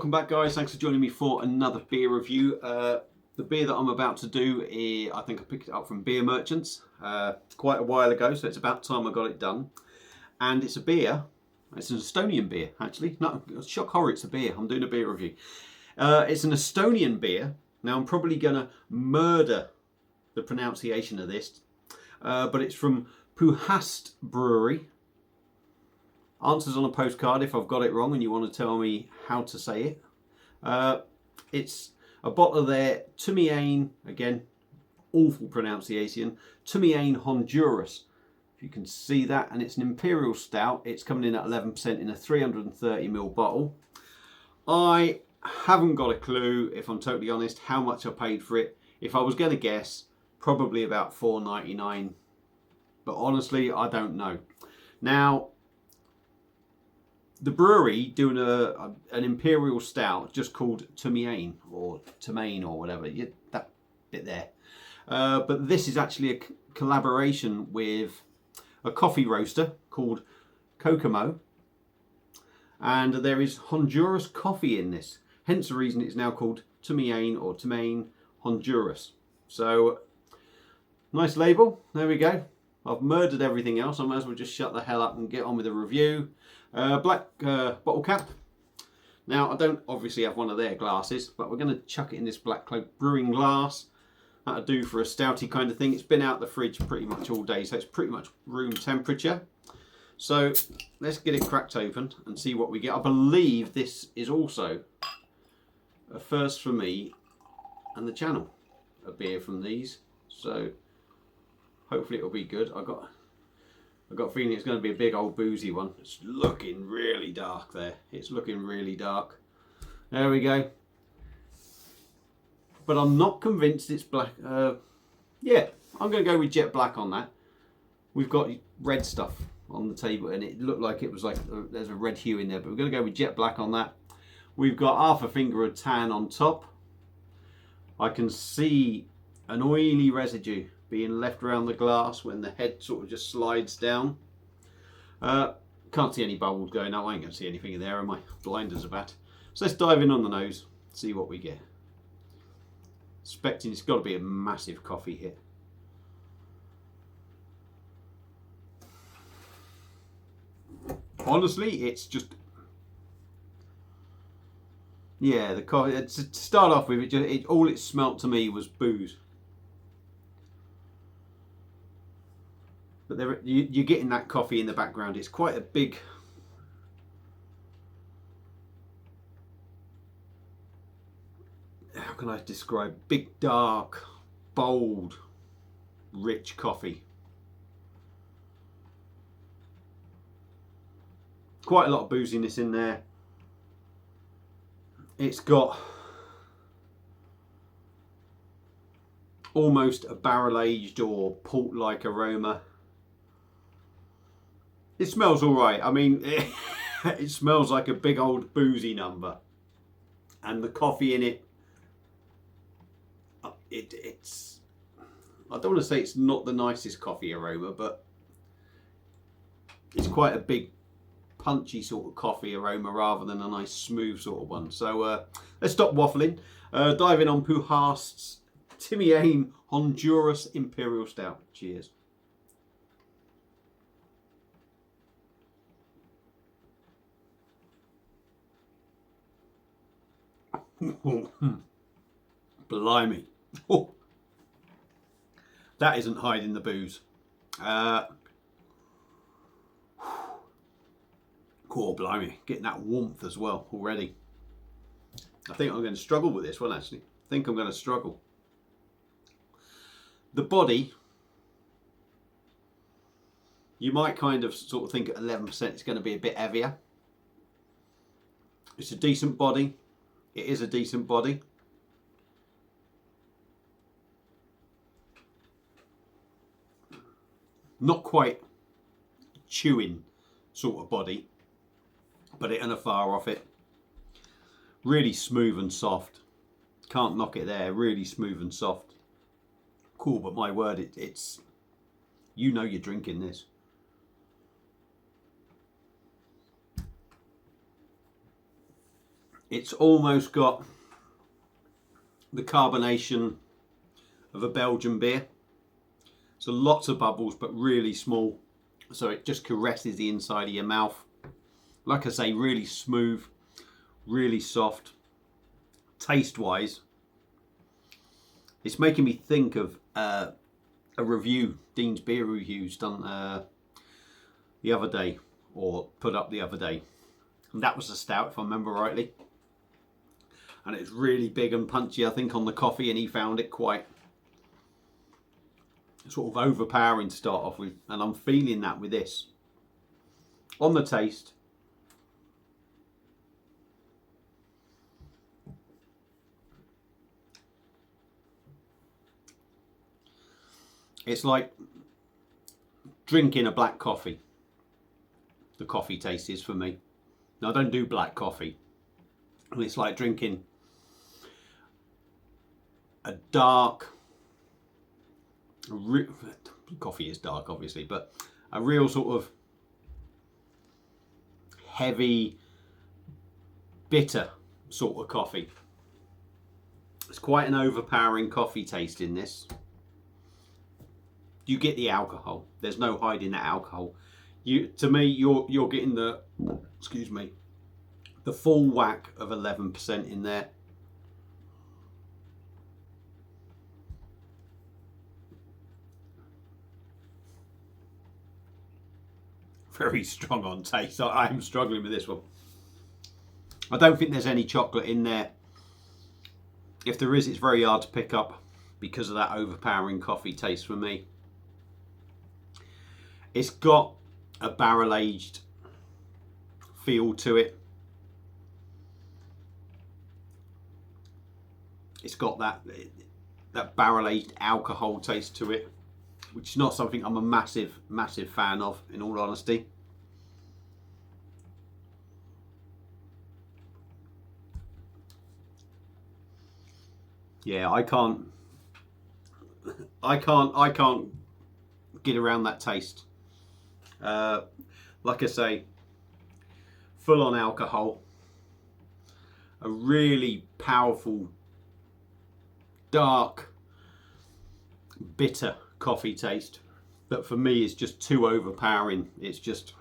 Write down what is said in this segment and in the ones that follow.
welcome back guys, thanks for joining me for another beer review. The beer that I'm about to do, I think I picked it up from Beer Merchants quite a while ago, so it's about time I got it done. And it's a beer, it's an Estonian beer actually, no, shock horror it's a beer, I'm doing a beer review. It's an Estonian beer. Now I'm probably going to murder the pronunciation of this, but it's from Puhaste brewery. Answers on a postcard if I've got it wrong and you want to tell me how to say it. It's a bottle of their Tumeiane, again, awful pronunciation, Tumeiane Honduras. If you can see that, and it's an imperial stout. It's coming in at 11% in a 330ml bottle. I haven't got a clue, if I'm totally honest, how much I paid for it. If I was going to guess, probably about $4.99. But honestly, I don't know. Now, the brewery doing an imperial stout just called Tumeiane or whatever, that bit there. But this is actually a collaboration with a coffee roaster called Kokomo, and there is Honduras coffee in this. Hence the reason it's now called Tumeiane or Tumeiane Honduras. So nice label. There we go. I've murdered everything else. I might as well just shut the hell up and get on with the review. Black bottle cap. Now I don't obviously have one of their glasses, but we're going to chuck it in this Black Cloak brewing glass. That'll do for a stouty kind of thing. It's been out the fridge pretty much all day, so it's pretty much room temperature. So let's get it cracked open and see what we get. I believe this is also a first for me and the channel, a beer from these. So hopefully it'll be good. I've got a feeling it's going to be a big old boozy one. It's looking really dark there. It's looking really dark. There we go. But I'm not convinced it's black. Yeah, I'm going to go with jet black on that. We've got red stuff on the table and it looked like it was like there's a red hue in there, but we're going to go with jet black on that. We've got half a finger of tan on top. I can see an oily residue being left around the glass when the head sort of just slides down. Can't see any bubbles going up. I ain't going to see anything in there, and my blinders are bad. So let's dive in on the nose, see what we get. Expecting it's got to be a massive coffee hit. Honestly, it's just, yeah, the coffee. To start off with, all it smelt to me was booze. But you're getting that coffee in the background. It's quite a big, how can I describe, big, dark, bold, rich coffee. Quite a lot of booziness in there. It's got almost a barrel-aged or port-like aroma. It smells all right. I mean, it smells like a big old boozy number. And the coffee in it, it's, I don't want to say it's not the nicest coffee aroma, but it's quite a big, punchy sort of coffee aroma rather than a nice smooth sort of one. So let's stop waffling. Dive in on Puhaste's Tumeiane Honduras Imperial Stout. Cheers. Blimey. Oh. That isn't hiding the booze. Cool, blimey. Getting that warmth as well already. I think I'm going to struggle with this one actually. I think I'm going to struggle. The body, you might kind of sort of think at 11% it's going to be a bit heavier. It's a decent body. It is a decent body. Not quite chewing sort of body, but it ain't far off it. Really smooth and soft. Can't knock it there. Really smooth and soft. Cool, but my word, it's, you know you're drinking this. It's almost got the carbonation of a Belgian beer. So lots of bubbles, but really small. So it just caresses the inside of your mouth. Like I say, really smooth, really soft. Taste-wise, it's making me think of a review, Dean's beer reviews done the other day, or put up the other day. And that was a stout, if I remember rightly. And it's really big and punchy, I think, on the coffee, and he found it quite sort of overpowering to start off with. And I'm feeling that with this. On the taste, it's like drinking a black coffee. The coffee taste is for me. Now, I don't do black coffee. And it's like drinking a dark, coffee is dark obviously, but a real sort of heavy, bitter sort of coffee. It's quite an overpowering coffee taste in this. You get the alcohol. There's no hiding that alcohol. To me, you're getting the, excuse me, the full whack of 11% in there. Very strong on taste. I am struggling with this one. I don't think there's any chocolate in there. If there is, it's very hard to pick up because of that overpowering coffee taste for me. It's got a barrel-aged feel to it. It's got that barrel-aged alcohol taste to it, which is not something I'm a massive fan of, in all honesty. Yeah, I can't get around that taste. Like I say, full on alcohol, a really powerful, dark, bitter coffee taste that for me is just too overpowering. It's just,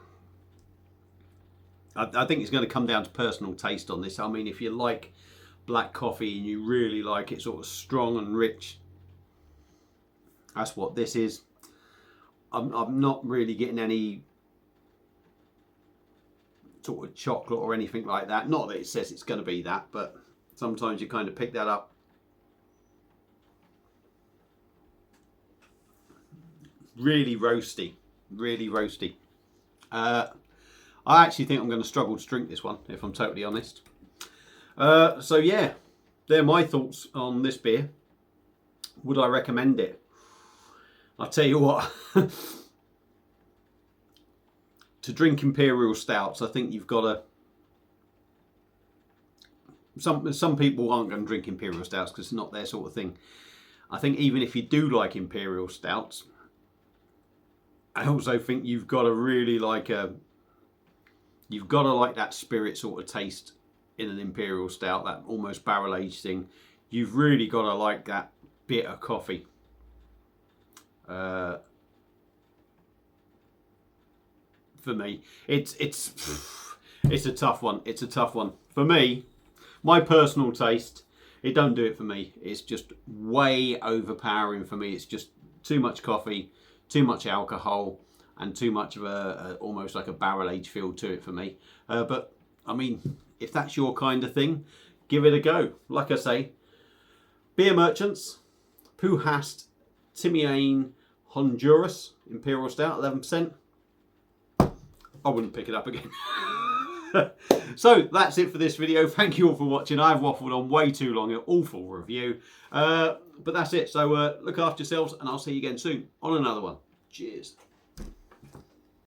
I think it's going to come down to personal taste on this. I mean, if you like black coffee and you really like it sort of strong and rich, that's what this is. I'm not really getting any sort of chocolate or anything like that. Not that it says it's going to be that, but sometimes you kind of pick that up. Really roasty, really roasty. I actually think I'm going to struggle to drink this one, if I'm totally honest. So yeah, they're my thoughts on this beer. Would I recommend it? I'll tell you what, to drink imperial stouts, I think you've got to, some people aren't going to drink imperial stouts because it's not their sort of thing. I think even if you do like imperial stouts, I also think you've got to really like that spirit sort of taste in an imperial stout, that almost barrel aged thing. You've really got to like that bitter coffee. For me, it's a tough one. It's a tough one for me. My personal taste, it don't do it for me. It's just way overpowering for me. It's just too much coffee, too much alcohol, and too much of a almost like a barrel aged feel to it for me. But I mean, if that's your kind of thing, give it a go. Like I say, beer merchants, Puhaste, Tumeiane Honduras Imperial Stout, 11%. I wouldn't pick it up again. So that's it for this video. Thank you all for watching. I've waffled on way too long, an awful review. But that's it. So look after yourselves, and I'll see you again soon on another one. Cheers.